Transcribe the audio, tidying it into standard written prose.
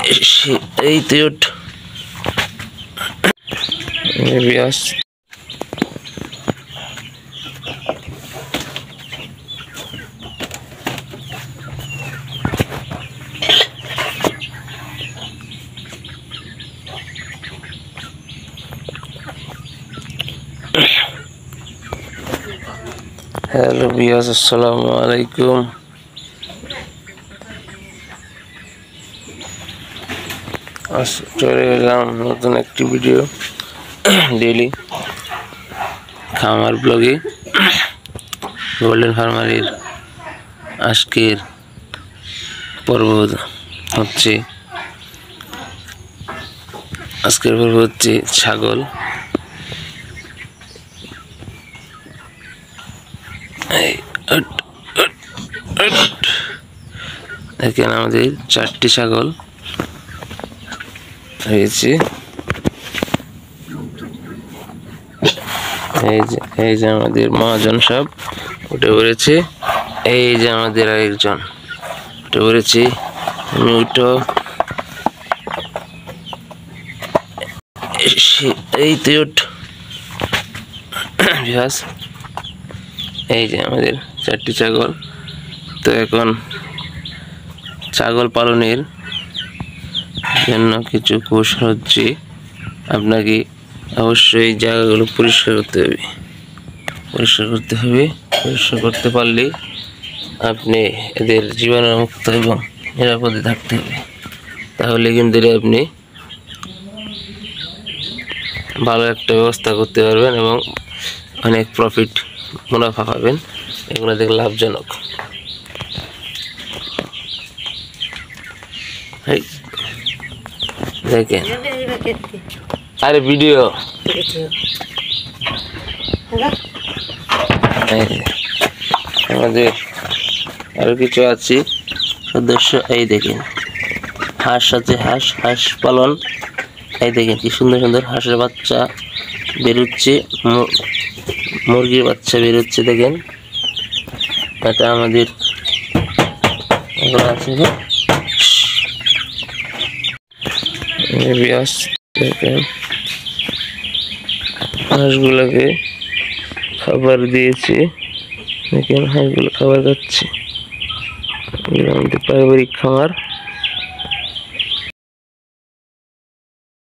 এই তুই ওঠ বিয়াস। হ্যালো বিয়াস, আসসালামু আলাইকুম। চলে এলাম নতুন একটি ভিডিও ডেইলি খামার ব্লগে। গোল্ডেন ফার্মারের আজকের পর্ব হচ্ছে ছাগল। দেখেন আমাদের 4টি ছাগল হয়েছে। এই যে আমাদের মহাজন সাহেব উঠে পড়েছে। এই যে আমাদের আরেকজন উঠে পড়েছে। উঠো, এই তুই উঠ। এই যে আমাদের 4টি ছাগল। তো এখন ছাগল পালনের জন্য কিছু কৌশল হচ্ছে, আপনাকে অবশ্যই জায়গাগুলো পরিষ্কার করতে পারলে আপনি এদের জীবাণুমুক্ত এবং নিরাপদে থাকতে হবে। তাহলে কিন্তু আপনি ভালো একটা ব্যবস্থা করতে পারবেন এবং অনেক প্রফিট, মুনাফা পাবেন। এগুলো দেখে লাভজনক। দেখেন, আরে ভিডিও আমাদের আরো কিছু আছে সদস্য। এই দেখেন হাঁস আছে, হাঁস পালন। এই দেখেন কি সুন্দর সুন্দর হাঁসের বাচ্চা বেরোচ্ছে, মুরগির বাচ্চা বেরোচ্ছে। দেখেন এটা আমাদের আছে। দেখেন হাঁসগুলোকে খাবার দিয়েছে। দেখেন হাঁসগুলো খাবার খাচ্ছে। আমাদের পারিবারিক খামার।